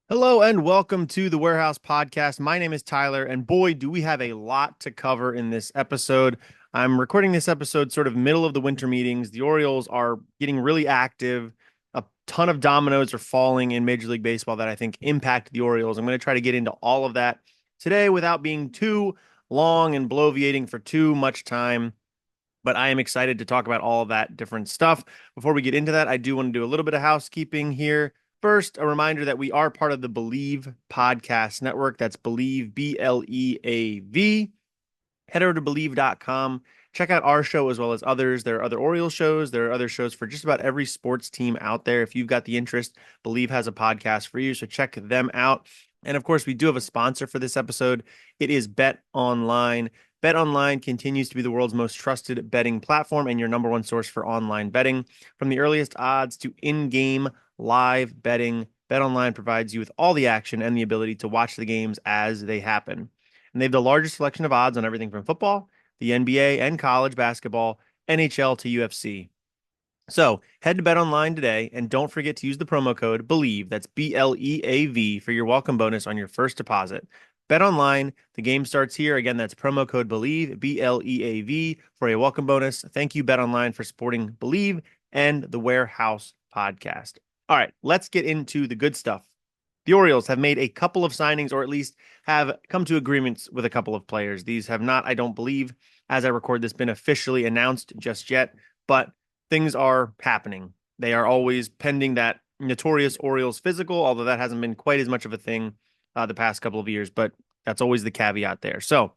Hello and welcome to the Warehouse Podcast. My name is Tyler, and boy, do we have a lot to cover in this episode. I'm recording this episode sort of middle of the winter meetings. The Orioles are getting really active. A ton of dominoes are falling in Major League Baseball that I think impact the Orioles. I'm going to try to get into all of that today without being too long and bloviating for too much time. But I am excited to talk about all of that different stuff. Before we get into that, I do want to do a little bit of housekeeping here. First, a reminder that we are part of the Believe Podcast Network. That's Believe, BLEAV. Head over to believe.com. Check out our show as well as others. There are other Orioles shows. There are other shows for just about every sports team out there. If you've got the interest, Believe has a podcast for you. So check them out. And of course, we do have a sponsor for this episode. It is Bet Online. Bet Online continues to be the world's most trusted betting platform and your number one source for online betting. From the earliest odds to in-game live betting, Bet Online provides you with all the action and the ability to watch the games as they happen. And they have the largest selection of odds on everything from football, the NBA, and college basketball, NHL to UFC. So head to Bet Online today and don't forget to use the promo code BELIEVE, that's BLEAV, for your welcome bonus on your first deposit. Bet Online, the game starts here. Again, that's promo code BELIEVE, BLEAV, for a welcome bonus. Thank you, Bet Online, for supporting Believe and the Warehouse Podcast. All right, let's get into the good stuff. The Orioles have made a couple of signings, or at least have come to agreements with a couple of players. These have not, I don't believe, as I record this, been officially announced just yet, but things are happening. They are always pending that notorious Orioles physical, although that hasn't been quite as much of a thing the past couple of years, but that's always the caveat there. So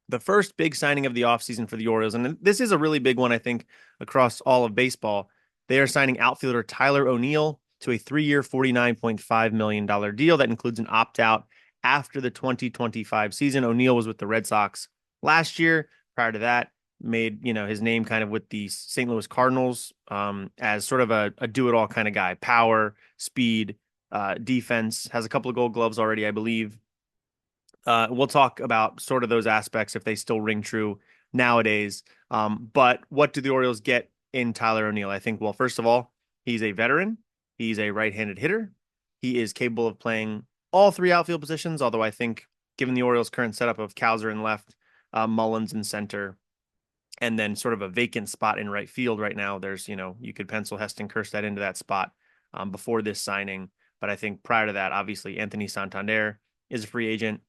the first big signing of the offseason for the Orioles, and this is a really big one, I think, across all of baseball. They are signing outfielder Tyler O'Neill to a 3-year, $49.5 million deal that includes an opt-out after the 2025 season. O'Neill was with the Red Sox last year. Prior to that, made his name kind of with the St. Louis Cardinals as sort of a do-it-all kind of guy. Power, speed, defense. Has a couple of Gold Gloves already, I believe. We'll talk about sort of those aspects if they still ring true nowadays. But what do the Orioles get in Tyler O'Neill? I think, well, first of all, he's a veteran. He's a right-handed hitter. He is capable of playing all three outfield positions, although I think given the Orioles' current setup of Cowser in left, Mullins in center, and then sort of a vacant spot in right field right now, there's, you could pencil Heston Kjerstad into that spot before this signing. But I think prior to that, obviously, Anthony Santander is a free agent.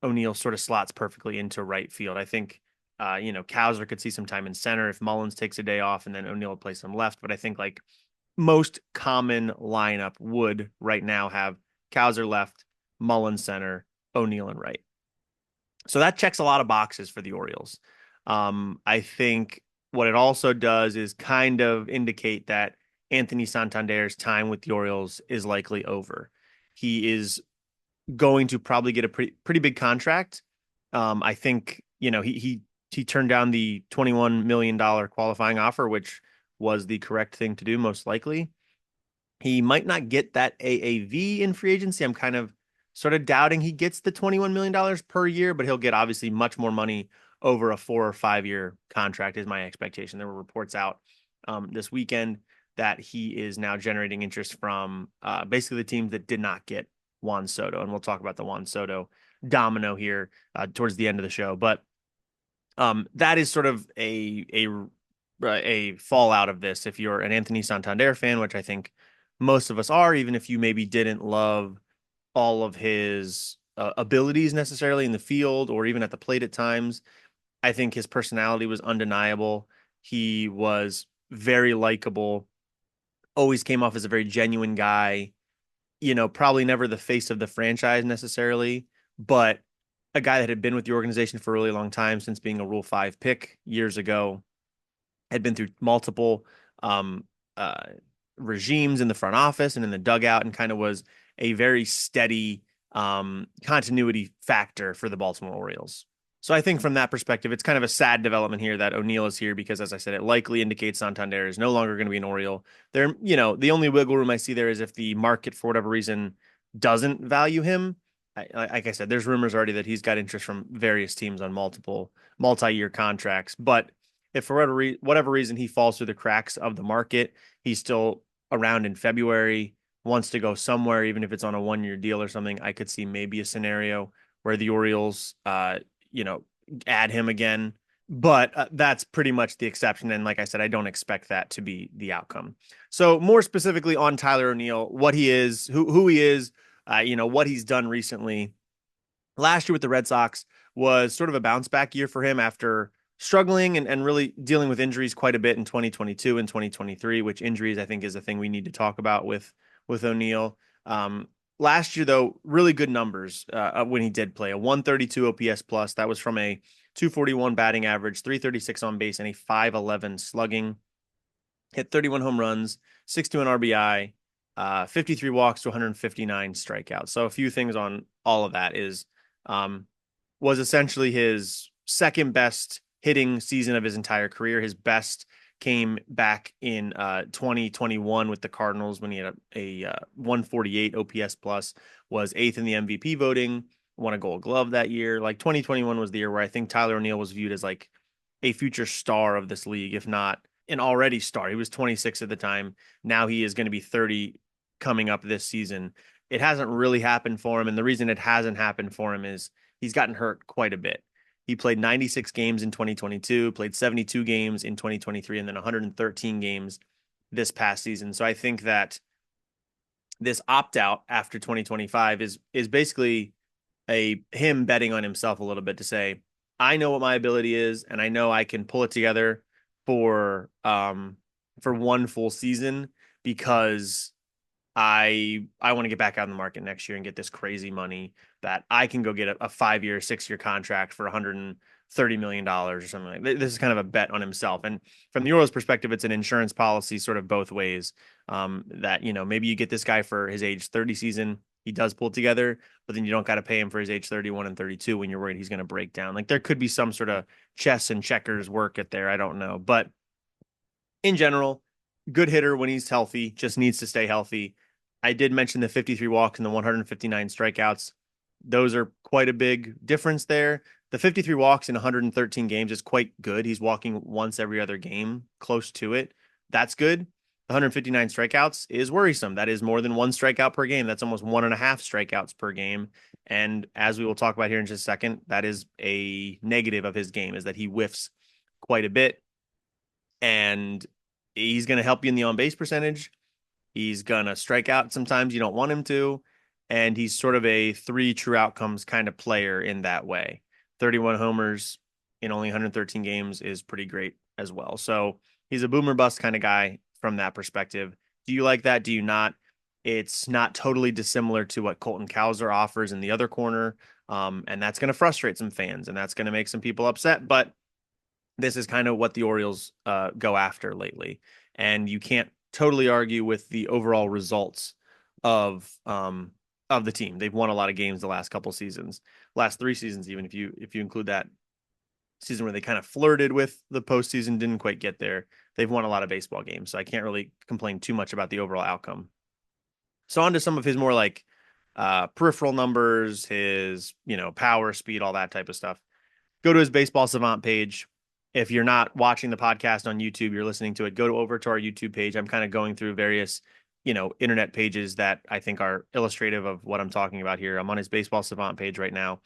O'Neill sort of slots perfectly into right field. I think, Cowser could see some time in center if Mullins takes a day off and then O'Neill would play some left. But I think like most common lineup would right now have Cowser left, Mullins center, O'Neill and right. So that checks a lot of boxes for the Orioles. I think what it also does is kind of indicate that Anthony Santander's time with the Orioles is likely over. He is going to probably get a pretty big contract. I think he turned down the $21 million qualifying offer, which was the correct thing to do, most likely. He might not get that AAV in free agency. I'm kind of sort of doubting he gets the $21 million per year, but he'll get obviously much more money over a 4 or 5 year contract is my expectation. There were reports out this weekend that he is now generating interest from basically the teams that did not get Juan Soto. And we'll talk about the Juan Soto domino here towards the end of the show. But that is sort of a fallout of this. If you're an Anthony Santander fan, which I think most of us are, even if you maybe didn't love all of his abilities necessarily in the field or even at the plate at times, I think his personality was undeniable. He was very likable, always came off as a very genuine guy, probably never the face of the franchise necessarily, but a guy that had been with the organization for a really long time since being a Rule 5 pick years ago, had been through multiple um, uh, regimes in the front office and in the dugout, and kind of was a very steady continuity factor for the Baltimore Orioles. So I think from that perspective, it's kind of a sad development here that O'Neill is here because, as I said, it likely indicates Santander is no longer going to be an Oriole. There, the only wiggle room I see there is if the market, for whatever reason, doesn't value him. Like I said, there's rumors already that he's got interest from various teams on multiple multi-year contracts. But if for whatever reason he falls through the cracks of the market, he's still around in February. wants to go somewhere, even if it's on a 1-year deal or something, I could see maybe a scenario where the Orioles, you know, add him again. But that's pretty much the exception. And like I said, I don't expect that to be the outcome. So more specifically on Tyler O'Neill, what he is, who he is, what he's done recently. Last year with the Red Sox was sort of a bounce back year for him after struggling and really dealing with injuries quite a bit in 2022 and 2023, which injuries I think is a thing we need to talk about with O'Neill. Last year, though, really good numbers when he did play a 132 OPS plus. That was from a 241 batting average, 336 on base, and a 511 slugging. Hit 31 home runs, 61 RBI, 53 walks to 159 strikeouts. So a few things on all of that is was essentially his second best hitting season of his entire career. His best came back in 2021 with the Cardinals when he had a 148 OPS plus, was eighth in the MVP voting, won a Gold Glove that year. Like 2021 was the year where I think Tyler O'Neill was viewed as like a future star of this league, if not an already star. He was 26 at the time. Now he is going to be 30 coming up this season. It hasn't really happened for him. And the reason it hasn't happened for him is he's gotten hurt quite a bit. He played 96 games in 2022, played 72 games in 2023, and then 113 games this past season. So I think that this opt out after 2025 is basically him betting on himself a little bit to say, I know what my ability is, and I know I can pull it together for one full season because I want to get back out in the market next year and get this crazy money that I can go get a 5-year, 6-year contract for $130 million or something like that. This is kind of a bet on himself. And from the Orioles perspective, it's an insurance policy sort of both ways. That, maybe you get this guy for his age 30 season. He does pull together, but then you don't got to pay him for his age 31 and 32 when you're worried he's going to break down. Like there could be some sort of chess and checkers work at there. I don't know. But in general, good hitter when he's healthy, just needs to stay healthy. I did mention the 53 walks and the 159 strikeouts. Those are quite a big difference there. The 53 walks in 113 games is quite good. He's walking once every other game, close to it. That's good. The 159 strikeouts is worrisome. That is more than one strikeout per game. That's almost 1.5 strikeouts per game. And as we will talk about here in just a second, that is a negative of his game, is that he whiffs quite a bit. And he's going to help you in the on-base percentage. He's going to strike out sometimes you don't want him to. And he's sort of a 3 true outcomes kind of player in that way. 31 homers in only 113 games is pretty great as well. So he's a boomer bust kind of guy from that perspective. Do you like that? Do you not? It's not totally dissimilar to what Colton Cowser offers in the other corner. And that's going to frustrate some fans and that's going to make some people upset. But this is kind of what the Orioles go after lately. And you can't totally argue with the overall results of the team. They've won a lot of games the last couple seasons, last 3 seasons, even if you include that season where they kind of flirted with the postseason, didn't quite get there. They've won a lot of baseball games, so I can't really complain too much about the overall outcome. So on to some of his more like peripheral numbers, his power, speed, all that type of stuff. Go to his Baseball Savant page. If you're not watching the podcast on YouTube, you're listening to it, go over to our YouTube page. I'm kind of going through various, internet pages that I think are illustrative of what I'm talking about here. I'm on his Baseball Savant page right now.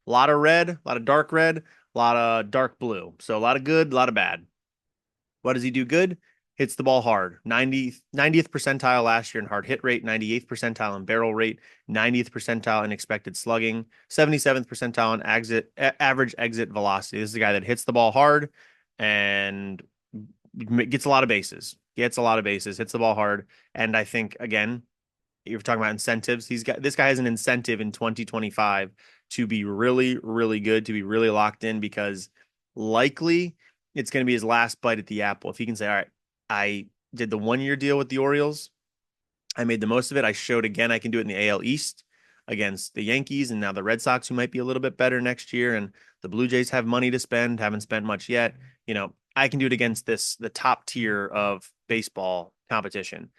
A lot of red, a lot of dark red, a lot of dark blue. So a lot of good, a lot of bad. What does he do good? Hits the ball hard. 90th percentile last year in hard hit rate, 98th percentile in barrel rate, 90th percentile in expected slugging, 77th percentile in average exit velocity. This is a guy that hits the ball hard and gets a lot of bases. Hits the ball hard. And I think, again, you're talking about incentives. This guy has an incentive in 2025 to be really, really good, to be really locked in, because likely it's going to be his last bite at the apple. If he can say, all right, I did the 1-year deal with the Orioles. I made the most of it. I showed again I can do it in the AL East against the Yankees and now the Red Sox, who might be a little bit better next year. And the Blue Jays have money to spend, haven't spent much yet. I can do it against the top tier of baseball competition.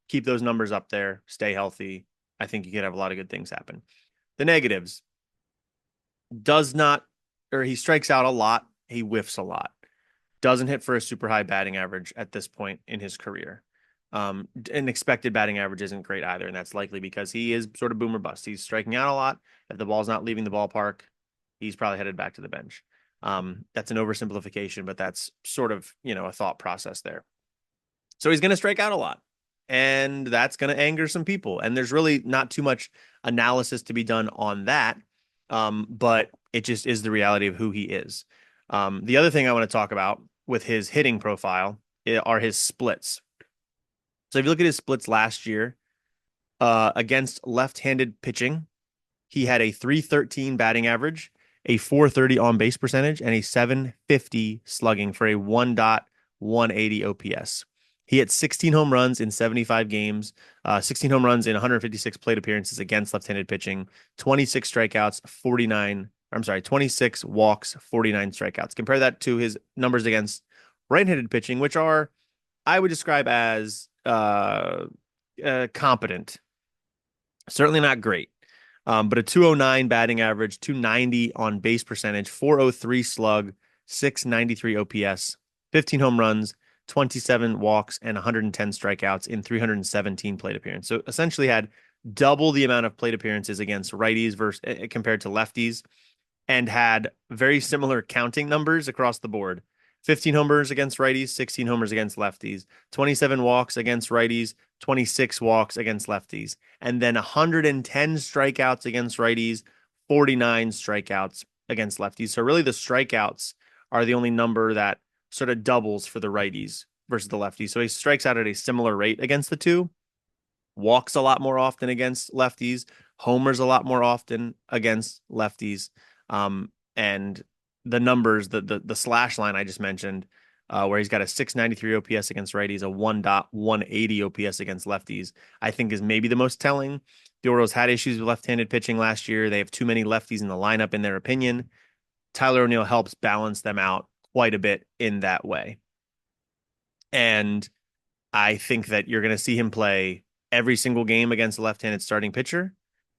Keep those numbers up there, stay healthy. I think you could have a lot of good things happen. The negatives: he strikes out a lot. He whiffs a lot. Doesn't hit for a super high batting average at this point in his career. And expected batting average isn't great either, and that's likely because he is sort of boom or bust. He's striking out a lot. If the ball's not leaving the ballpark, he's probably headed back to the bench. That's an oversimplification, but that's sort of, a thought process there. So he's going to strike out a lot, and that's going to anger some people. And there's really not too much analysis to be done on that, but it just is the reality of who he is. The other thing I want to talk about with his hitting profile are his splits. So if you look at his splits last year against left-handed pitching, he had a 313 batting average, a 430 on base percentage, and a 750 slugging for a 1.180 OPS. He hit 16 home runs in 75 games, 16 home runs in 156 plate appearances against left-handed pitching, 26 strikeouts, 26 walks, 49 strikeouts. Compare that to his numbers against right-handed pitching, which are, I would describe as competent. Certainly not great. But a 209 batting average, 290 on base percentage, 403 slug, 693 OPS, 15 home runs, 27 walks, and 110 strikeouts in 317 plate appearances. So essentially had double the amount of plate appearances against righties compared to lefties, and had very similar counting numbers across the board. 15 homers against righties, 16 homers against lefties, 27 walks against righties, 26 walks against lefties, and then 110 strikeouts against righties, 49 strikeouts against lefties. So really the strikeouts are the only number that sort of doubles for the righties versus the lefties. So he strikes out at a similar rate against the two, walks a lot more often against lefties, homers a lot more often against lefties. And the numbers, the slash line I just mentioned, where he's got a 693 OPS against righties, a 1.180 OPS against lefties, I think is maybe the most telling. The Orioles had issues with left-handed pitching last year. They have too many lefties in the lineup, in their opinion. Tyler O'Neill helps balance them out quite a bit in that way. And I think that you're going to see him play every single game against a left-handed starting pitcher.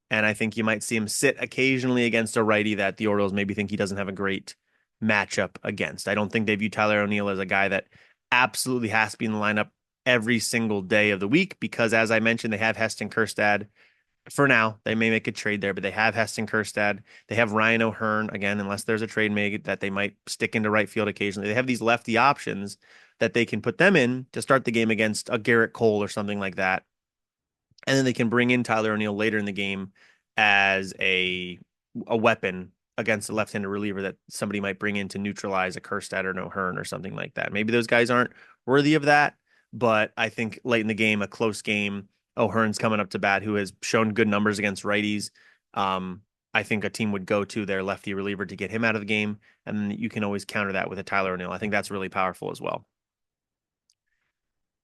And I think you might see him sit occasionally against a righty that the Orioles maybe think he doesn't have a great matchup against. I don't think they view Tyler O'Neill as a guy that absolutely has to be in the lineup every single day of the week because, as I mentioned, they have Heston Kjerstad for now. They may make a trade there, but they have Heston Kjerstad. They have Ryan O'Hearn, again, unless there's a trade made that they might stick into right field occasionally. They have these lefty options that they can put them in to start the game against a Garrett Cole or something like that. And then they can bring in Tyler O'Neill later in the game as a weapon against a left-handed reliever that somebody might bring in to neutralize a Kjerstad or an O'Hearn or something like that. Maybe those guys aren't worthy of that, but I think late in the game, a close game, O'Hearn's coming up to bat, who has shown good numbers against righties. I think a team would go to their lefty reliever to get him out of the game, and then you can always counter that with a Tyler O'Neill. I think that's really powerful as well.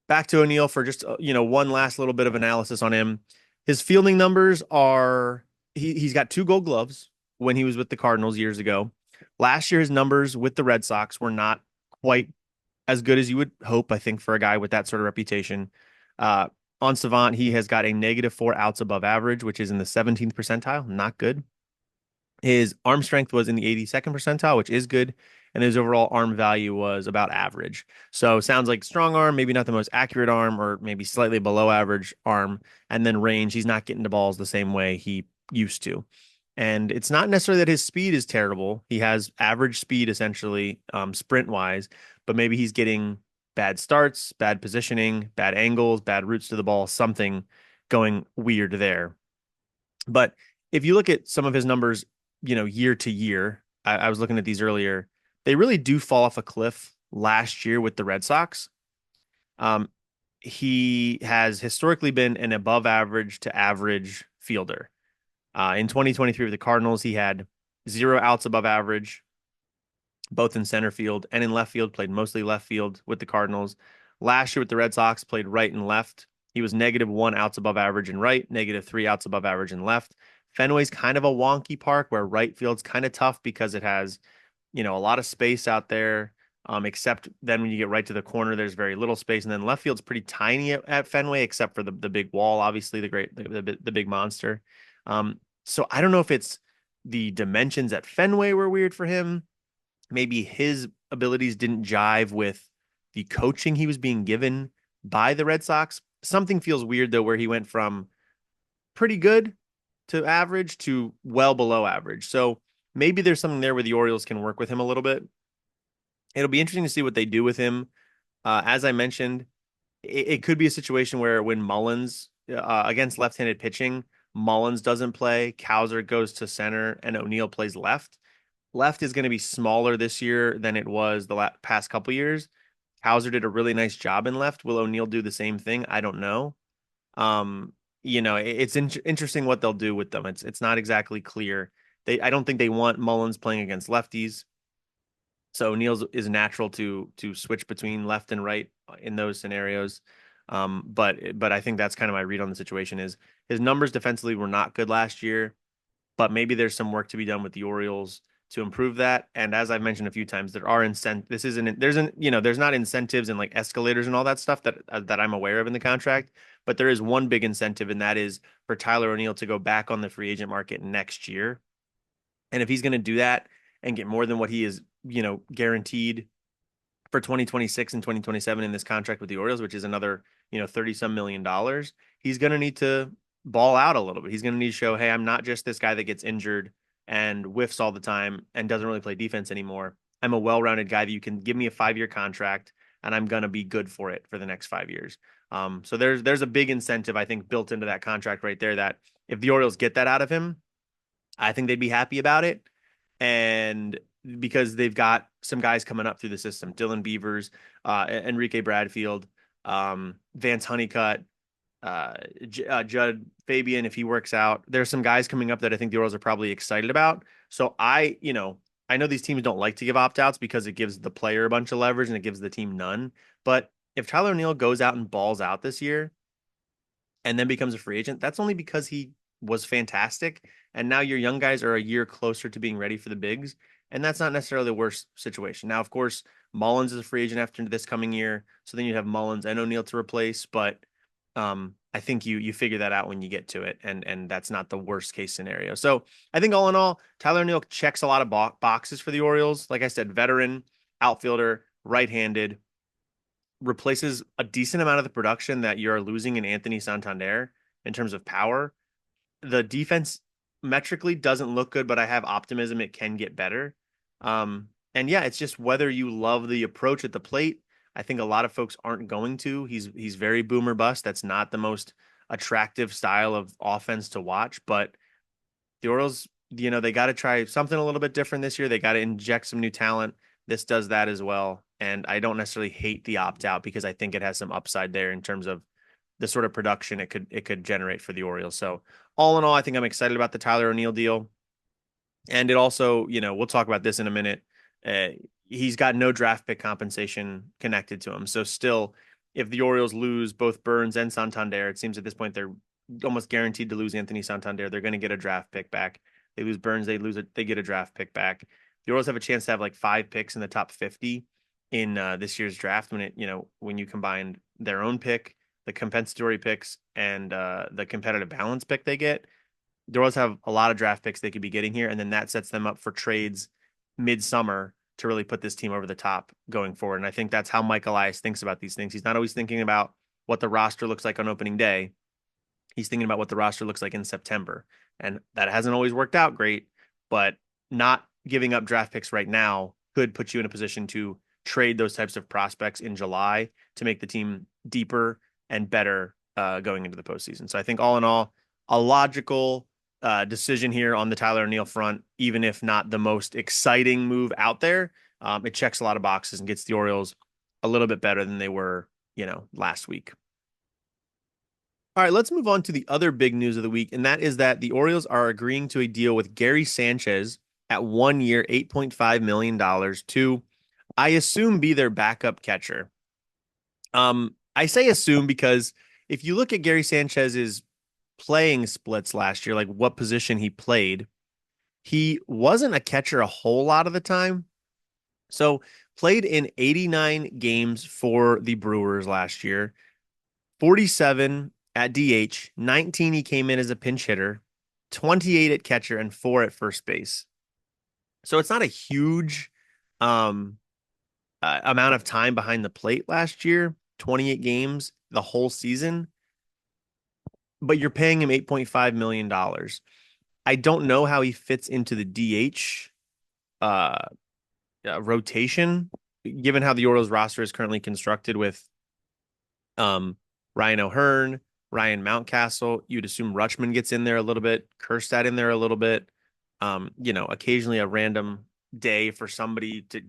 Back to O'Neill for just one last little bit of analysis on him. His fielding numbers are he's got 2 Gold Gloves when he was with the Cardinals years ago. Last year, his numbers with the Red Sox were not quite as good as you would hope, I think, for a guy with that sort of reputation. On Savant, he has got a -4 outs above average, which is in the 17th percentile. Not good. His arm strength was in the 82nd percentile, which is good. And his overall arm value was about average. So sounds like strong arm, maybe not the most accurate arm, or maybe slightly below average arm. And then range, he's not getting to balls the same way he used to. And it's not necessarily that his speed is terrible. He has average speed, essentially, sprint-wise, but maybe he's getting bad starts, bad positioning, bad angles, bad routes to the ball, something going weird there. But if you look at some of his numbers, year to year, I was looking at these earlier, they really do fall off a cliff last year with the Red Sox. He has historically been an above average to average fielder. In 2023 with the Cardinals, he had 0 outs above average, both in center field and in left field, played mostly left field with the Cardinals. Last year with the Red Sox, played right and left. He was -1 outs above average in right, -3 outs above average in left. Fenway's kind of a wonky park where right field's kind of tough because it has, a lot of space out there. Except then when you get right to the corner, there's very little space. And then left field's pretty tiny at Fenway, except for the big wall, obviously the big monster. So I don't know if it's the dimensions at Fenway were weird for him. Maybe his abilities didn't jive with the coaching he was being given by the Red Sox. Something feels weird though, where he went from pretty good to average to well below average. So maybe there's something there where the Orioles can work with him a little bit. It'll be interesting to see what they do with him. As I mentioned, it could be a situation where when Mullins against left-handed pitching, Mullins doesn't play, Cowser goes to center, and O'Neill plays left. Left is going to be smaller this year than it was the past couple years. Cowser did a really nice job in left. Will O'Neill do the same thing? I don't know. Um, it's interesting what they'll do with them. It's not exactly clear. I don't think they want Mullins playing against lefties. So O'Neill's is natural to switch between left and right in those scenarios. But I think that's kind of my read on the situation is his numbers defensively were not good last year, but maybe there's some work to be done with the Orioles to improve that. And as I've mentioned a few times, there are this isn't there's not incentives and like escalators and all that stuff that I'm aware of in the contract, but there is one big incentive, and that is for Tyler O'Neill to go back on the free agent market next year. And if he's going to do that and get more than what he is, guaranteed for 2026 and 2027 in this contract with the Orioles, which is another, 30 some $1 million, he's going to need to ball out a little bit. He's going to need to show, hey, I'm not just this guy that gets injured and whiffs all the time and doesn't really play defense anymore. I'm a well-rounded guy that you can give me a 5-year contract and I'm going to be good for it for the next 5 years. So there's a big incentive, I think, built into that contract right there that if the Orioles get that out of him, I think they'd be happy about it. And because they've got some guys coming up through the system, Dylan Beavers, Enrique Bradfield, Vance Honeycutt, Judd Fabian, if he works out. There's some guys coming up that I think the Orioles are probably excited about. So I know these teams don't like to give opt-outs because it gives the player a bunch of leverage and it gives the team none. But if Tyler O'Neill goes out and balls out this year and then becomes a free agent, that's only because he was fantastic. And now your young guys are a year closer to being ready for the bigs. And that's not necessarily the worst situation. Now, of course, Mullins is a free agent after this coming year. So then you have Mullins and O'Neill to replace. But I think you figure that out when you get to it. And that's not the worst case scenario. So I think all in all, Tyler O'Neill checks a lot of boxes for the Orioles. Like I said, veteran, outfielder, right-handed, replaces a decent amount of the production that you're losing in Anthony Santander in terms of power. The defense metrically doesn't look good, but I have optimism it can get better. And yeah, it's just whether you love the approach at the plate. I think a lot of folks aren't going to. He's very boomer bust. That's not the most attractive style of offense to watch, but the Orioles, they got to try something a little bit different this year. They got to inject some new talent. This does that as well. And I don't necessarily hate the opt out because I think it has some upside there in terms of the sort of production it could generate for the Orioles. So all in all, I think I'm excited about the Tyler O'Neill deal. And it also, we'll talk about this in a minute. Uh, he's got no draft pick compensation connected to him. So still, if the Orioles lose both Burns and Santander, it seems at this point they're almost guaranteed to lose Anthony Santander. They're going to get a draft pick back. They lose Burns, they get a draft pick back. The Orioles have a chance to have like 5 picks in the top 50 in this year's draft when you combine their own pick, the compensatory picks, and the competitive balance pick they get. The Orioles have a lot of draft picks they could be getting here, and then that sets them up for trades midsummer to really put this team over the top going forward. And I think that's how Mike Elias thinks about these things. He's not always thinking about what the roster looks like on opening day. He's thinking about what the roster looks like in September. And that hasn't always worked out great, but not giving up draft picks right now could put you in a position to trade those types of prospects in July to make the team deeper and better going into the postseason. So I think all in all, a logical decision here on the Tyler O'Neill front, even if not the most exciting move out there. It checks a lot of boxes and gets the Orioles a little bit better than they were, last week. All right, let's move on to the other big news of the week, and that is that the Orioles are agreeing to a deal with Gary Sanchez at 1 year, $8.5 million to, I assume, be their backup catcher. I say assume because if you look at Gary Sanchez's playing splits last year, like what position he played, he wasn't a catcher a whole lot of the time. So played in 89 games for the Brewers last year, 47 at DH, 19 he came in as a pinch hitter, 28 at catcher, and 4 at first base. So it's not a huge amount of time behind the plate last year. 28 games the whole season, but you're paying him $8.5 million. I don't know how he fits into the DH uh, rotation, given how the Orioles roster is currently constructed with um, Ryan O'Hearn, Ryan Mountcastle. You'd assume Rutschman gets in there a little bit, Kerstad in there a little bit. Occasionally a random day for somebody to,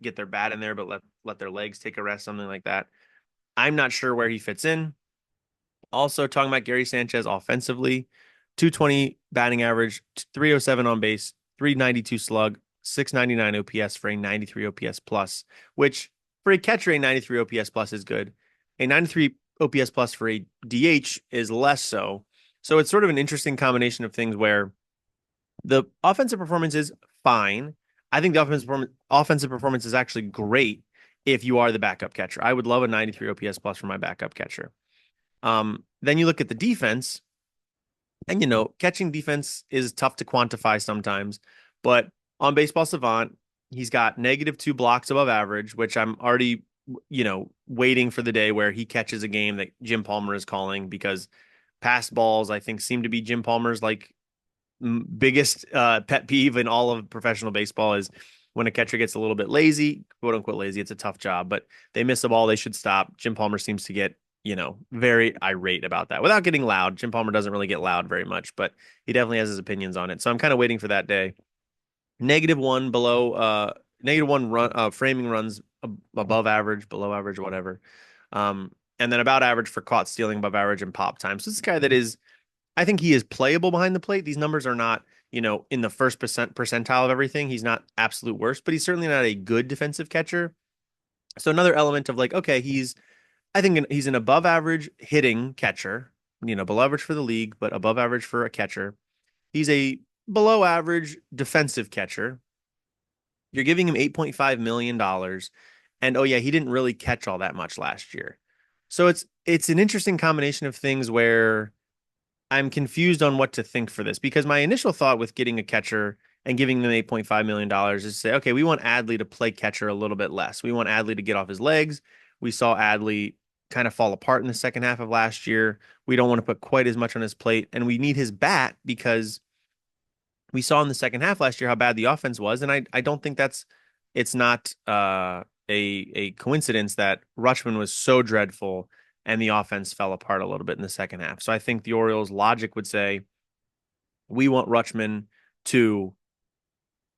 get their bat in there, but let their legs take a rest, something like that. I'm not sure where he fits in. Also, talking about Gary Sanchez offensively, 220 batting average, 307 on base, 392 slug, 699 OPS for a 93 OPS plus, which for a catcher, a 93 OPS plus is good. A 93 OPS plus for a DH is less so. So it's sort of an interesting combination of things where the offensive performance is fine. I think the offensive performance is actually great if you are the backup catcher. I would love a 93 OPS plus for my backup catcher. Then you look at the defense, and catching defense is tough to quantify sometimes, but on Baseball Savant, he's got -2 blocks above average, which I'm already, waiting for the day where he catches a game that Jim Palmer is calling, because pass balls, I think, seem to be Jim Palmer's like biggest pet peeve in all of professional baseball is when a catcher gets a little bit lazy, quote unquote lazy. It's a tough job, but they miss a ball, they should stop. Jim Palmer seems to get, very irate about that without getting loud. Jim Palmer doesn't really get loud very much, but he definitely has his opinions on it. So I'm kind of waiting for that day. -1 below, -1 run, framing runs above average, below average, whatever. And then about average for caught stealing, above average, and pop time. So this guy that is, I think he is playable behind the plate. These numbers are not, in the first percentile of everything. He's not absolute worst, but he's certainly not a good defensive catcher. So another element of like, okay, I think he's an above average hitting catcher, below average for the league, but above average for a catcher. He's a below average defensive catcher. You're giving him $8.5 million. And oh yeah, he didn't really catch all that much last year. So it's an interesting combination of things where I'm confused on what to think for this, because my initial thought with getting a catcher and giving them $8.5 million is to say, okay, we want Adley to play catcher a little bit less. We want Adley to get off his legs. We saw Adley kind of fall apart in the second half of last year. We don't want to put quite as much on his plate, and we need his bat because we saw in the second half last year how bad the offense was, and I don't think it's not a coincidence that Rutschman was so dreadful and the offense fell apart a little bit in the second half. So I think the Orioles' logic would say we want Rutschman to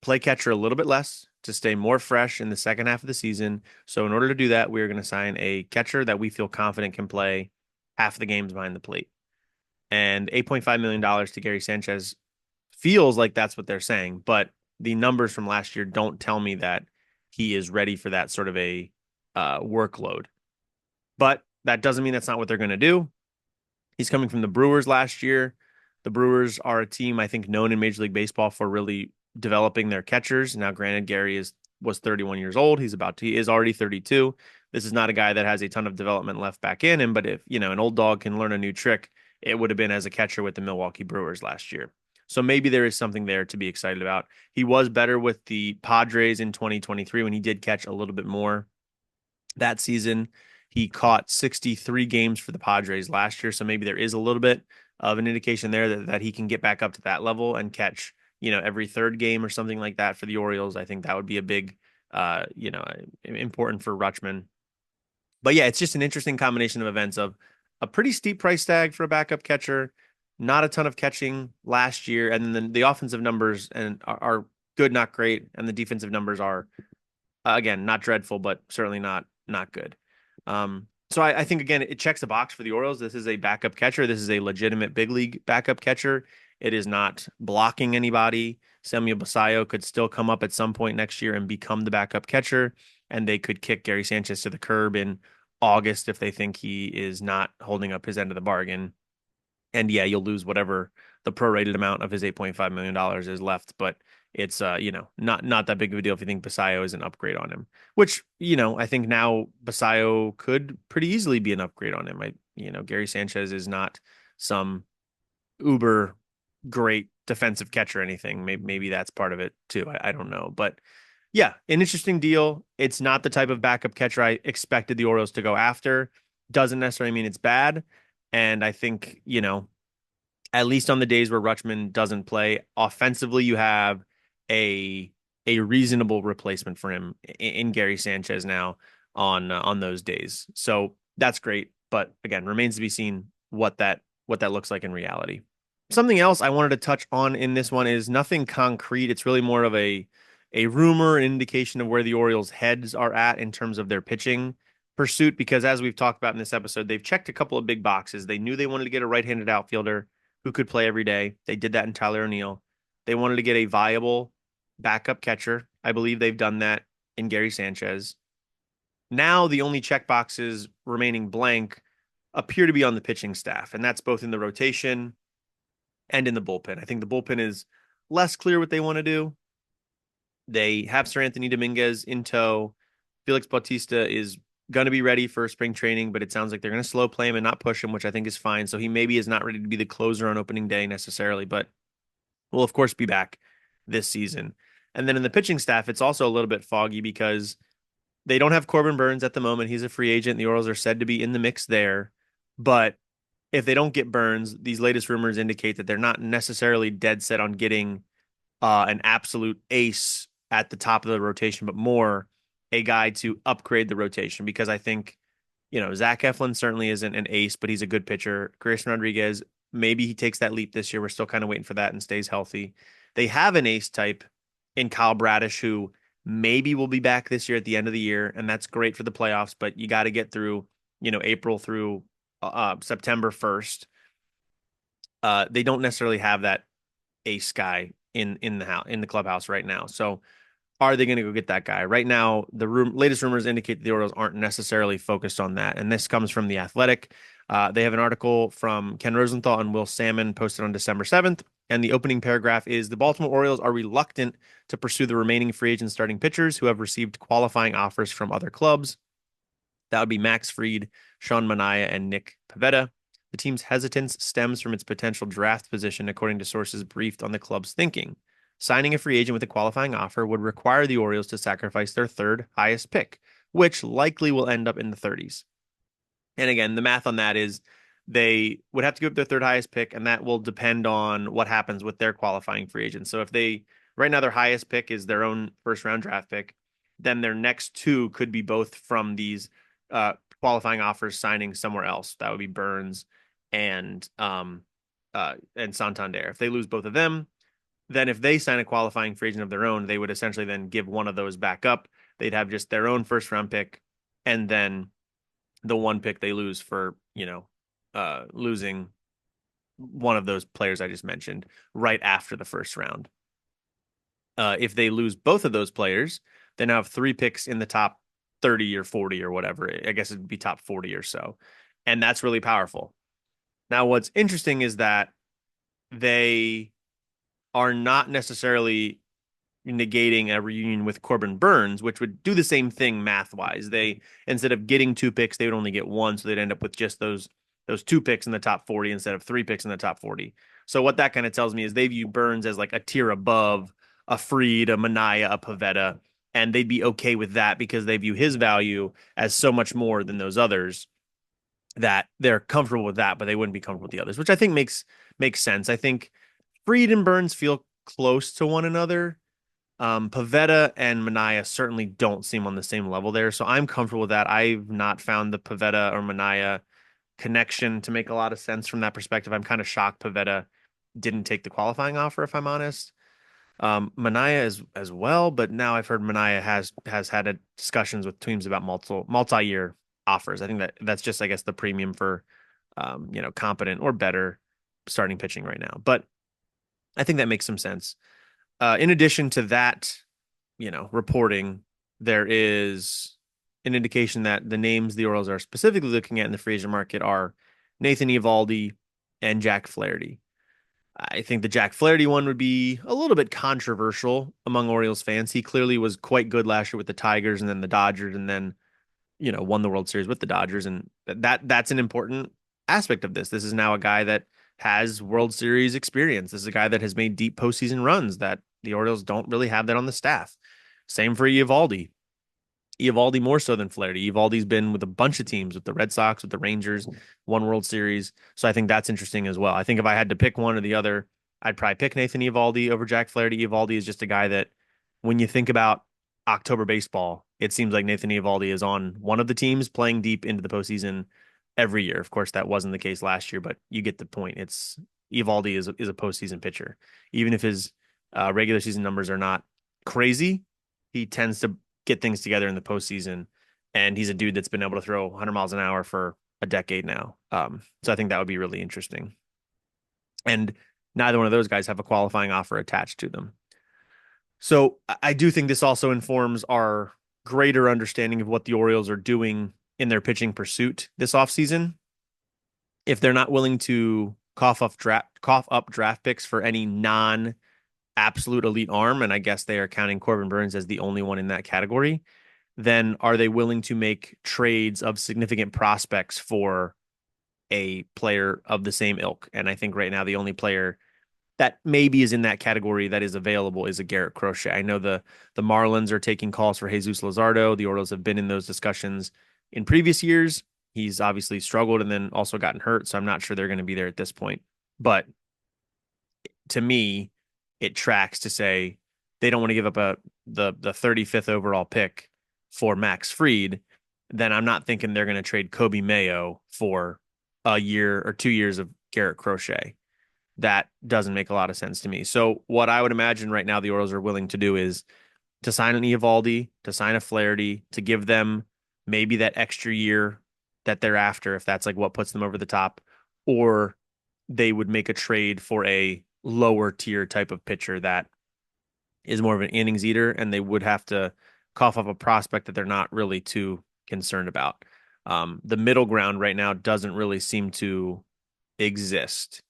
play catcher a little bit less to stay more fresh in the second half of the season. So in order to do that, we are going to sign a catcher that we feel confident can play half the games behind the plate. And $8.5 million to Gary Sanchez feels like that's what they're saying, but the numbers from last year don't tell me that he is ready for that sort of a workload. But that doesn't mean that's not what they're going to do. He's coming from the Brewers last year. The Brewers are a team, I think, known in Major League Baseball for really developing their catchers. Now, granted, Gary was 31 years old. He is already 32. This is not a guy that has a ton of development left back in him, but if, an old dog can learn a new trick, it would have been as a catcher with the Milwaukee Brewers last year. So maybe there is something there to be excited about. He was better with the Padres in 2023 when he did catch a little bit more that season. He caught 63 games for the Padres last year. So maybe there is a little bit of an indication there that he can get back up to that level and catch, every third game or something like that for the Orioles. I think that would be a big, important for Rutschman. But yeah, it's just an interesting combination of events of a pretty steep price tag for a backup catcher, not a ton of catching last year, and then the offensive numbers are good, not great, and the defensive numbers are, again, not dreadful, but certainly not good. So I think, again, it checks the box for the Orioles. This is a backup catcher. This is a legitimate big league backup catcher. It is not blocking anybody. Samuel Basallo could still come up at some point next year and become the backup catcher, and they could kick Gary Sanchez to the curb in August if they think he is not holding up his end of the bargain. And yeah, you'll lose whatever the prorated amount of his $8.5 million is left, but it's not that big of a deal if you think Basallo is an upgrade on him, which, I think now Basallo could pretty easily be an upgrade on him. Gary Sanchez is not some uber great defensive catcher or anything. Maybe that's part of it too. I don't know, but Yeah, an interesting deal. It's not the type of backup catcher I expected the Orioles to go after. Doesn't necessarily mean it's bad. And I think, at least on the days where Rutschman doesn't play, offensively, you have a a reasonable replacement for him in Gary Sanchez now on those days. So that's great. But again, remains to be seen what that looks like in reality. Something else I wanted to touch on in this one is nothing concrete. It's really more of a rumor, an indication of where the Orioles' heads are at in terms of their pitching pursuit. Because as we've talked about in this episode, they've checked a couple of big boxes. They knew they wanted to get a right-handed outfielder who could play every day. They did that in Tyler O'Neill. They wanted to get a viable backup catcher. I believe they've done that in Gary Sanchez. Now the only check boxes remaining blank appear to be on the pitching staff, and that's both in the rotation and in the bullpen. I think the bullpen is less clear what they want to do. They have Sir Anthony Dominguez in tow. Felix Bautista is going to be ready for spring training, but it sounds like they're going to slow play him and not push him, which I think is fine. So he maybe is not ready to be the closer on opening day necessarily, but will of course be back this season. And then in the pitching staff, it's also a little bit foggy because they don't have Corbin Burns at the moment. He's a free agent. The Orioles are said to be in the mix there. But if they don't get Burns, these latest rumors indicate that they're not necessarily dead set on getting an absolute ace at the top of the rotation, but more a guy to upgrade the rotation because I think, Zach Eflin certainly isn't an ace, but he's a good pitcher. Grayson Rodriguez, maybe he takes that leap this year. We're still kind of waiting for that and stays healthy. They have an ace type in Kyle Bradish who maybe will be back this year at the end of the year, and that's great for the playoffs, but you got to get through, April through September 1st. They don't necessarily have that ace guy in the house in the clubhouse right now. So are they going to go get that guy? Right now, the latest rumors indicate the Orioles aren't necessarily focused on that. And this comes from The Athletic. They have an article from Ken Rosenthal and Will Salmon posted on December 7th. And the opening paragraph is the Baltimore Orioles are reluctant to pursue the remaining free agent starting pitchers who have received qualifying offers from other clubs. That would be Max Fried, Sean Manaea, and Nick Pivetta. The team's hesitance stems from its potential draft position, according to sources briefed on the club's thinking. Signing a free agent with a qualifying offer would require the Orioles to sacrifice their third highest pick, which likely will end up in the 30s. And again, the math on that is they would have to give up their third highest pick, and that will depend on what happens with their qualifying free agents. So if right now, their highest pick is their own first round draft pick, then their next two could be both from these qualifying offers signing somewhere else. That would be Burns and Santander. If they lose both of them, then if they sign a qualifying free agent of their own, they would essentially then give one of those back up. They'd have just their own first round pick and then the one pick they lose for, losing one of those players I just mentioned right after the first round. If they lose both of those players, they now have three picks in the top 30 or 40 or whatever. I guess it'd be top 40 or so. And that's really powerful. Now, what's interesting is that they are not necessarily negating a reunion with Corbin Burns, which would do the same thing math-wise. They, instead of getting two picks, they would only get one, so they'd end up with just those two picks in the top 40 instead of three picks in the top 40. So what that kind of tells me is they view Burns as like a tier above a Fried, a Manaea, a Pivetta, and they'd be okay with that because they view his value as so much more than those others that they're comfortable with that, but they wouldn't be comfortable with the others, which I think makes sense. I think Fried and Burns feel close to one another. Pivetta and Manaea certainly don't seem on the same level there, so I'm comfortable with that. I've not found the Pivetta or Manaea connection to make a lot of sense from that perspective. I'm kind of shocked Pivetta didn't take the qualifying offer, if I'm honest. Manaea as well, but now I've heard Manaea has had discussions with teams about multi-year offers. I think that's just, I guess, the premium for competent or better starting pitching right now. But I think that makes some sense. In addition to that, reporting, there is an indication that the names the Orioles are specifically looking at in the free agent market are Nathan Eovaldi and Jack Flaherty. I think the Jack Flaherty one would be a little bit controversial among Orioles fans. He clearly was quite good last year with the Tigers and then the Dodgers and then, won the World Series with the Dodgers. And that's an important aspect of this. This is now a guy that has World Series experience. This is a guy that has made deep postseason runs that the Orioles don't really have that on the staff. Same for Eovaldi. Eovaldi more so than Flaherty. Eovaldi's been with a bunch of teams, with the Red Sox, with the Rangers, won World Series. So I think that's interesting as well. I think if I had to pick one or the other, I'd probably pick Nathan Eovaldi over Jack Flaherty. Eovaldi is just a guy that, when you think about October baseball, it seems like Nathan Eovaldi is on one of the teams playing deep into the postseason every year. Of course, that wasn't the case last year, but you get the point. It's Eovaldi is a postseason pitcher, even if his regular season numbers are not crazy. He tends to get things together in the postseason, and he's a dude that's been able to throw 100 miles an hour for a decade now. So I think that would be really interesting. And neither one of those guys have a qualifying offer attached to them. So I do think this also informs our greater understanding of what the Orioles are doing in their pitching pursuit this offseason. If they're not willing to cough up draft picks for any non absolute elite arm, and I guess they are counting Corbin Burnes as the only one in that category, then are they willing to make trades of significant prospects for a player of the same ilk? And I think right now the only player that maybe is in that category that is available is a Garrett Crochet. I know the Marlins are taking calls for Jesus Luzardo. The Orioles have been in those discussions in previous years. He's obviously struggled and then also gotten hurt, so I'm not sure they're going to be there at this point. But to me, it tracks to say they don't want to give up the 35th overall pick for Max Fried. Then I'm not thinking they're going to trade Kobe Mayo for a year or 2 years of Garrett Crochet. That doesn't make a lot of sense to me. So what I would imagine right now the Orioles are willing to do is to sign an Eovaldi, to sign a Flaherty, to give them maybe that extra year that they're after, if that's like what puts them over the top, or they would make a trade for a lower tier type of pitcher that is more of an innings eater, and they would have to cough up a prospect that they're not really too concerned about. The middle ground right now doesn't really seem to exist.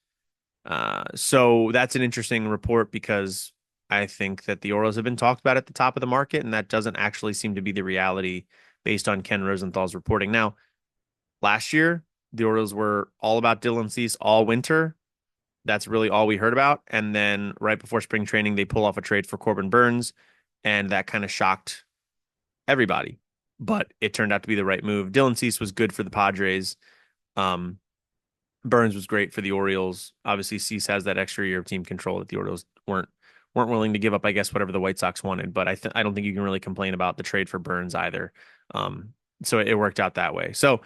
So that's an interesting report because I think that the Orioles have been talked about at the top of the market, and that doesn't actually seem to be the reality based on Ken Rosenthal's reporting. Now, last year, the Orioles were all about Dylan Cease all winter. That's really all we heard about. And then right before spring training, they pull off a trade for Corbin Burnes, and that kind of shocked everybody. But it turned out to be the right move. Dylan Cease was good for the Padres. Um, Burnes was great for the Orioles. Obviously, Cease has that extra year of team control that the Orioles weren't willing to give up, I guess, whatever the White Sox wanted. But I don't think you can really complain about the trade for Burnes either. So it worked out that way. So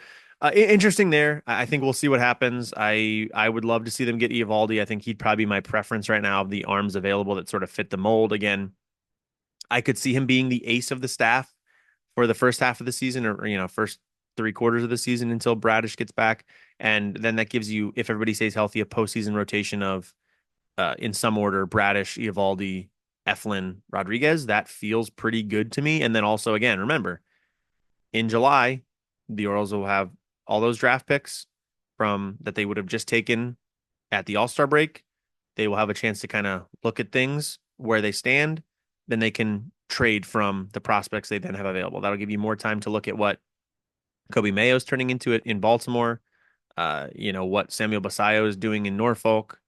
interesting there. I think we'll see what happens. I would love to see them get Eovaldi. I think he'd probably be my preference right now of the arms available that sort of fit the mold. Again, I could see him being the ace of the staff for the first half of the season, or first 3 quarters of the season until Bradish gets back. And then that gives you, if everybody stays healthy, a postseason rotation of, in some order, Bradish, Eovaldi, Eflin, Rodriguez. That feels pretty good to me. And then also, again, remember, in July, the Orioles will have all those draft picks from that they would have just taken at the All-Star break. They will have a chance to kind of look at things where they stand. Then they can trade from the prospects they then have available. That'll give you more time to look at what Kobe Mayo's turning into it in Baltimore. What Samuel Basayo is doing in Norfolk,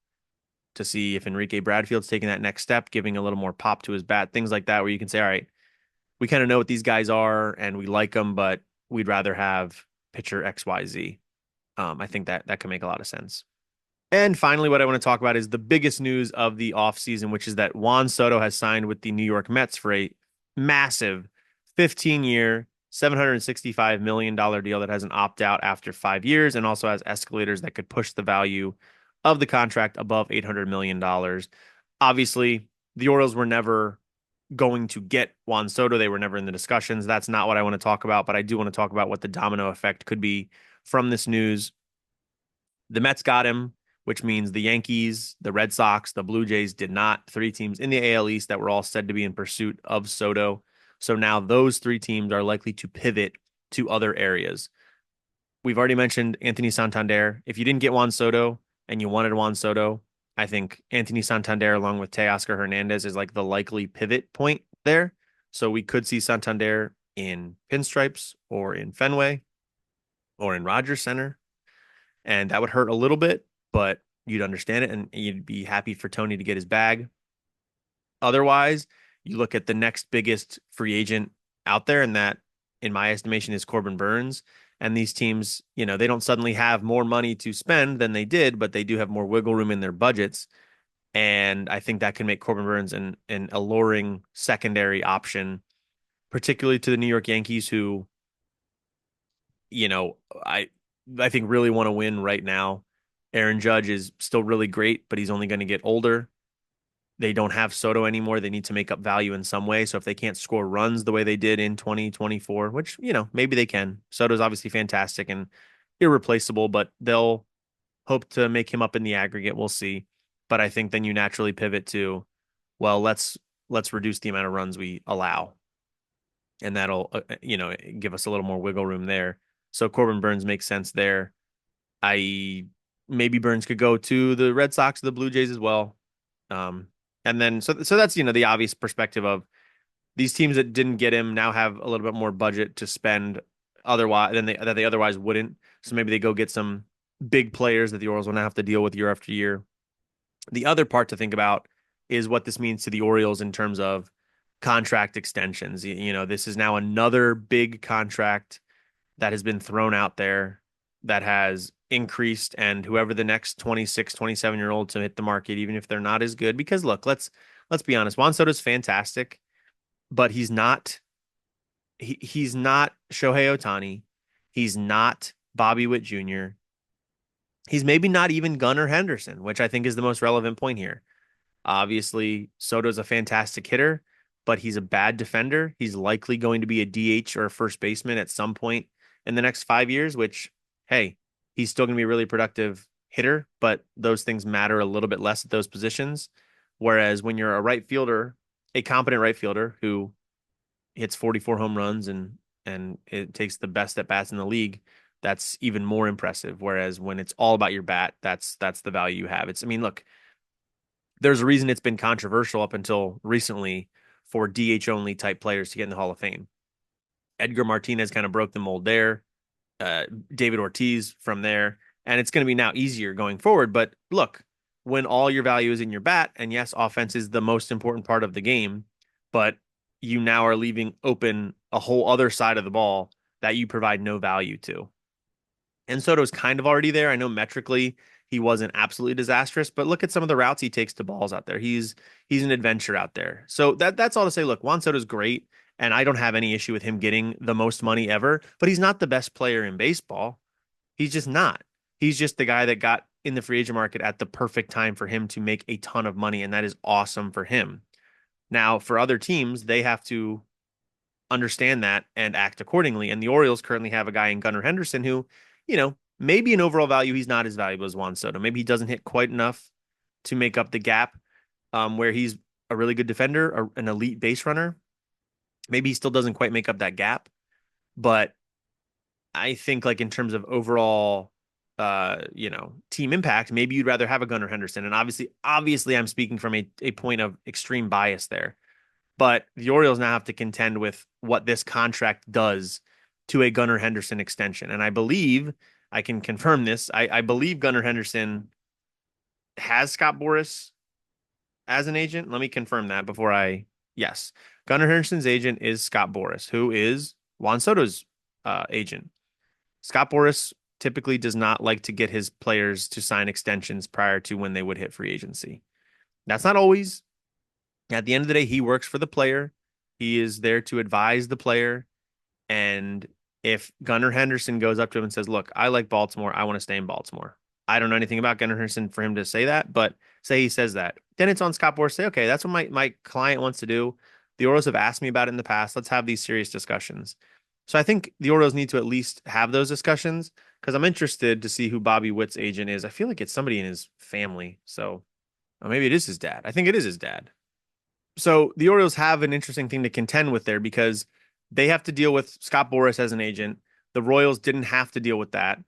to see if Enrique Bradfield's taking that next step, giving a little more pop to his bat, things like that, where you can say, all right, we kind of know what these guys are and we like them, but we'd rather have pitcher XYZ. I think that can make a lot of sense. And finally, what I want to talk about is the biggest news of the offseason, which is that Juan Soto has signed with the New York Mets for a massive 15-year, $765 million deal that has an opt-out after 5 years and also has escalators that could push the value of the contract above $800 million. Obviously, the Orioles were never going to get Juan Soto. They were never in the discussions. That's not what I want to talk about, but I do want to talk about what the domino effect could be from this news. The Mets got him, which means the Yankees, the Red Sox, the Blue Jays did not. 3 teams in the AL East that were all said to be in pursuit of Soto. So now those 3 teams are likely to pivot to other areas. We've already mentioned Anthony Santander. If you didn't get Juan Soto and you wanted Juan Soto, I think Anthony Santander along with Teoscar Hernandez is like the likely pivot point there. So we could see Santander in Pinstripes or in Fenway or in Rogers Center. And that would hurt a little bit, but you'd understand it and you'd be happy for Tony to get his bag. Otherwise, you look at the next biggest free agent out there, and that, in my estimation, is Corbin Burns. And these teams, they don't suddenly have more money to spend than they did, but they do have more wiggle room in their budgets. And I think that can make Corbin Burns an alluring secondary option, particularly to the New York Yankees, who, you know, I I think really want to win right now. Aaron Judge is still really great, but he's only going to get older. They don't have Soto anymore. They need to make up value in some way. So if they can't score runs the way they did in 2024, which, maybe they can. Soto's obviously fantastic and irreplaceable, but they'll hope to make him up in the aggregate. We'll see. But I think then you naturally pivot to, well, let's reduce the amount of runs we allow, and that'll give us a little more wiggle room there. So Corbin Burns makes sense there. I Maybe Burns could go to the Red Sox, the Blue Jays as well. And then so that's the obvious perspective of these teams that didn't get him now have a little bit more budget to spend otherwise that they otherwise wouldn't. So maybe they go get some big players that the Orioles will not have to deal with year after year. The other part to think about is what this means to the Orioles in terms of contract extensions. This is now another big contract that has been thrown out there that has increased, and whoever the next 26, 27-year-old to hit the market, even if they're not as good, because look, let's be honest, Juan Soto's fantastic, but he's not Shohei Ohtani. He's not Bobby Witt Jr. He's maybe not even Gunnar Henderson, which I think is the most relevant point here. Obviously, Soto's a fantastic hitter, but he's a bad defender. He's likely going to be a DH or a first baseman at some point in the next 5 years, which, hey, he's still going to be a really productive hitter, but those things matter a little bit less at those positions. Whereas when you're a right fielder, a competent right fielder who hits 44 home runs and it takes the best at bats in the league, that's even more impressive. Whereas when it's all about your bat, that's the value you have. Look, there's a reason it's been controversial up until recently for DH only type players to get in the Hall of Fame. Edgar Martinez kind of broke the mold there. David Ortiz from there. And it's going to be now easier going forward. But look, when all your value is in your bat, and yes, offense is the most important part of the game, but you now are leaving open a whole other side of the ball that you provide no value to. And Soto's kind of already there. I know metrically he wasn't absolutely disastrous, but look at some of the routes he takes to balls out there. He's an adventure out there. So that's all to say. Look, Juan Soto's great, and I don't have any issue with him getting the most money ever, but he's not the best player in baseball. He's just not. He's just the guy that got in the free agent market at the perfect time for him to make a ton of money, and that is awesome for him. Now, for other teams, they have to understand that and act accordingly. And the Orioles currently have a guy in Gunnar Henderson who, maybe in overall value, he's not as valuable as Juan Soto. Maybe he doesn't hit quite enough to make up the gap where he's a really good defender, an elite base runner. Maybe he still doesn't quite make up that gap. But I think like in terms of overall, team impact, maybe you'd rather have a Gunnar Henderson. And obviously I'm speaking from a point of extreme bias there. But the Orioles now have to contend with what this contract does to a Gunnar Henderson extension. And I believe, I can confirm this, I believe Gunnar Henderson has Scott Boras as an agent. Let me confirm that yes. Gunnar Henderson's agent is Scott Boras, who is Juan Soto's agent. Scott Boras typically does not like to get his players to sign extensions prior to when they would hit free agency. That's not always. At the end of the day, he works for the player. He is there to advise the player. And if Gunnar Henderson goes up to him and says, look, I like Baltimore, I want to stay in Baltimore. I don't know anything about Gunnar Henderson for him to say that, but say he says that. Then it's on Scott Boras to say, okay, that's what my client wants to do. The Orioles have asked me about it in the past. Let's have these serious discussions. So I think the Orioles need to at least have those discussions because I'm interested to see who Bobby Witt's agent is. I feel like it's somebody in his family. So maybe it is his dad. I think it is his dad. So the Orioles have an interesting thing to contend with there because they have to deal with Scott Boras as an agent. The Royals didn't have to deal with that.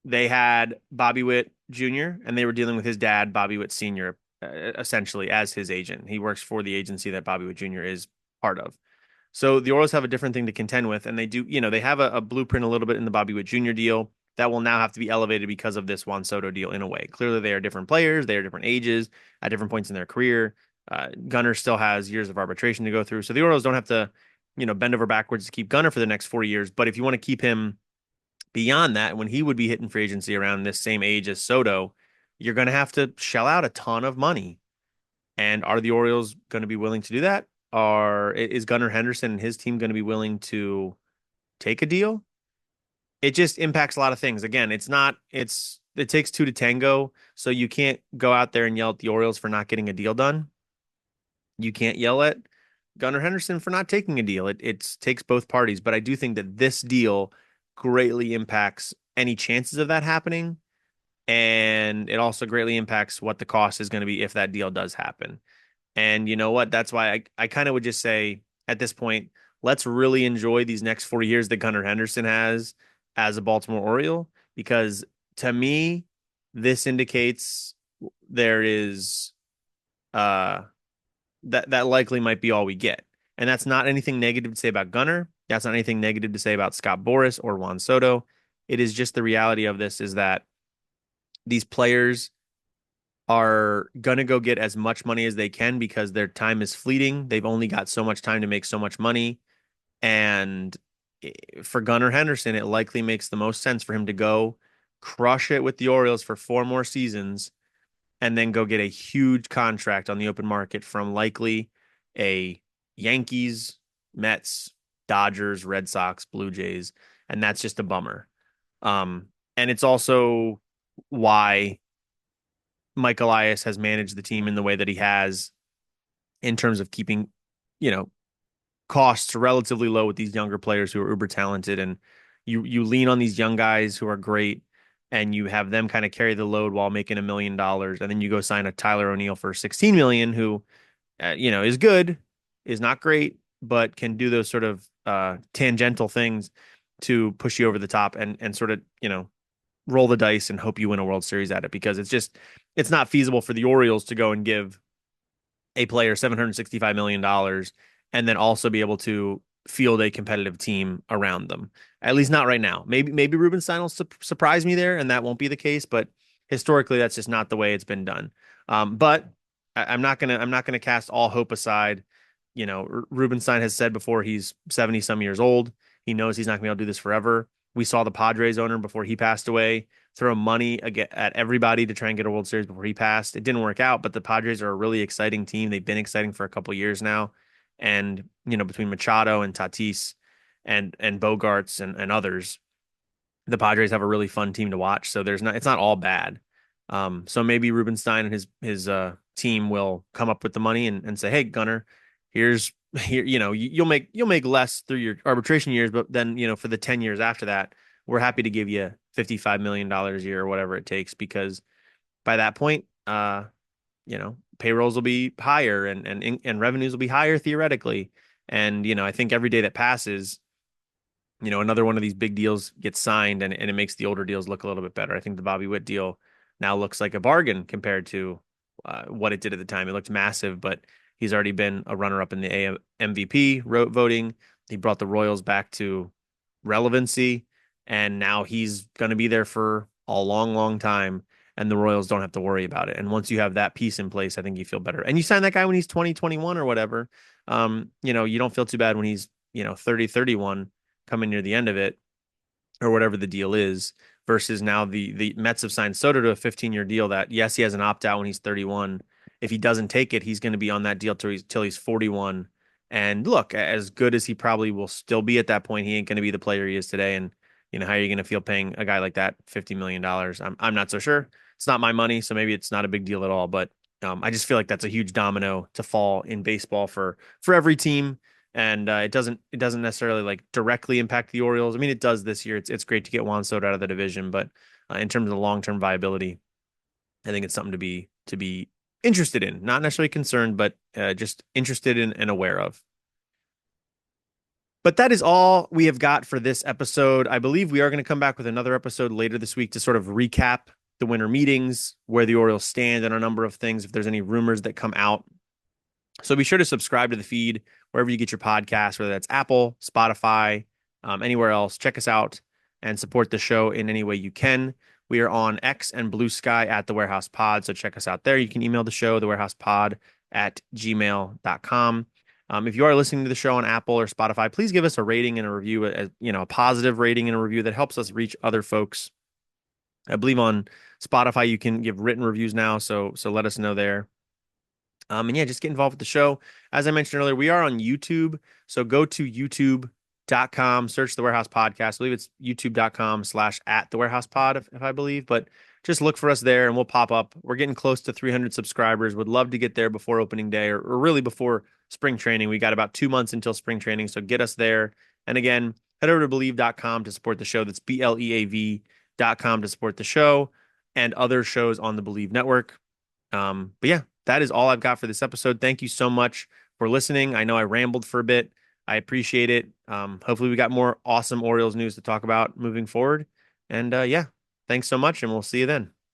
They had Bobby Witt Jr., and they were dealing with his dad, Bobby Witt Sr., essentially as his agent. He works for the agency that Bobby Witt Jr. is part of. So the Orioles have a different thing to contend with, and they do, they have a blueprint a little bit in the Bobby Witt Jr. deal that will now have to be elevated because of this Juan Soto deal in a way. Clearly, they are different players. They are different ages at different points in their career. Gunnar still has years of arbitration to go through. So the Orioles don't have to, bend over backwards to keep Gunnar for the next 4 years. But if you want to keep him beyond that, when he would be hitting free agency around this same age as Soto, you're going to have to shell out a ton of money. And are the Orioles going to be willing to do that? Is Gunnar Henderson and his team going to be willing to take a deal? It just impacts a lot of things. Again, it takes two to tango. So you can't go out there and yell at the Orioles for not getting a deal done. You can't yell at Gunnar Henderson for not taking a deal. It takes both parties, but I do think that this deal greatly impacts any chances of that happening, and it also greatly impacts what the cost is going to be if that deal does happen. And you know what? That's why I kind of would just say at this point, let's really enjoy these next 4 years that Gunnar Henderson has as a Baltimore Oriole, because to me, this indicates there is uh that likely might be all we get. And that's not anything negative to say about Gunnar. That's not anything negative to say about Scott Boras or Juan Soto. It is just the reality of this is that these players are going to go get as much money as they can because their time is fleeting. They've only got so much time to make so much money. And for Gunnar Henderson, it likely makes the most sense for him to go crush it with the Orioles for 4 more seasons and then go get a huge contract on the open market from likely a Yankees, Mets, Dodgers, Red Sox, Blue Jays, and that's just a bummer. And it's also why Mike Elias has managed the team in the way that he has in terms of keeping, you know, costs relatively low with these younger players who are uber talented, and you lean on these young guys who are great and you have them kind of carry the load while making $1 million, and then you go sign a Tyler O'Neill for 16 million who is good, is not great, but can do those sort of tangential things to push you over the top and sort of, roll the dice and hope you win a World Series at it, because it's not feasible for the Orioles to go and give a player $765 million and then also be able to field a competitive team around them. At least not right now. Maybe Rubenstein will surprise me there, and that won't be the case. But historically, that's just not the way it's been done. But I'm not gonna cast all hope aside. Rubenstein has said before he's 70 some years old. He knows he's not gonna be able to do this forever. We saw the Padres owner before he passed away throw money at everybody to try and get a World Series before he passed. It didn't work out, but the Padres are a really exciting team. They've been exciting for a couple years now. And, between Machado and Tatis and Bogarts and others, the Padres have a really fun team to watch. So it's not all bad. So maybe Rubenstein and his team will come up with the money and say, hey, Gunnar, here, you'll make less through your arbitration years, but then, for the 10 years after that, we're happy to give you $55 million a year or whatever it takes, because by that point, payrolls will be higher and revenues will be higher theoretically. And, I think every day that passes, another one of these big deals gets signed and it makes the older deals look a little bit better. I think the Bobby Witt deal now looks like a bargain compared to what it did at the time. It looked massive, but he's already been a runner-up in the MVP voting. He brought the Royals back to relevancy, and now he's going to be there for a long, long time, and the Royals don't have to worry about it. And once you have that piece in place, I think you feel better. And you sign that guy when he's 20, 21 or whatever. You don't feel too bad when he's, 30, 31 coming near the end of it or whatever the deal is, versus now the Mets have signed Soto to a 15-year deal that, yes, he has an opt-out when he's 31. If he doesn't take it, he's going to be on that deal till he's 41. And look, as good as he probably will still be at that point, he ain't going to be the player he is today. And how are you going to feel paying a guy like that $50 million? I'm not so sure. It's not my money, so maybe it's not a big deal at all. But I just feel like that's a huge domino to fall in baseball for every team. And it doesn't necessarily like directly impact the Orioles. I mean, it does this year. It's great to get Juan Soto out of the division, but in terms of the long-term viability, I think it's something to be interested in, not necessarily concerned, but just interested in and aware of. But that is all we have got for this episode. I believe we are going to come back with another episode later this week to sort of recap the winter meetings, where the Orioles stand, and a number of things, if there's any rumors that come out. So be sure to subscribe to the feed wherever you get your podcast, whether that's Apple, Spotify, anywhere else. Check us out and support the show in any way you can. We are on X and Blue Sky at The Warehouse Pod, so check us out there. You can email the show, thewarehousepod gmail.com. If you are listening to the show on Apple or Spotify, please give us a rating and a review, a positive rating and a review that helps us reach other folks. I believe on Spotify you can give written reviews now, so let us know there. And yeah, just get involved with the show. As I mentioned earlier, we are on YouTube. So go to youtube.com, search the Warehouse Podcast. I believe it's youtube.com/at the Warehouse Pod, if I believe, but just look for us there and we'll pop up. We're getting close to 300 subscribers. Would love to get there before opening day or really before spring training. We got about 2 months until spring training. So get us there. And again, head over to believe.com to support the show. That's BLEAV.com to support the show and other shows on the Believe Network. But yeah, that is all I've got for this episode. Thank you so much for listening. I know I rambled for a bit. I appreciate it. Hopefully we got more awesome Orioles news to talk about moving forward. And yeah, thanks so much, and we'll see you then.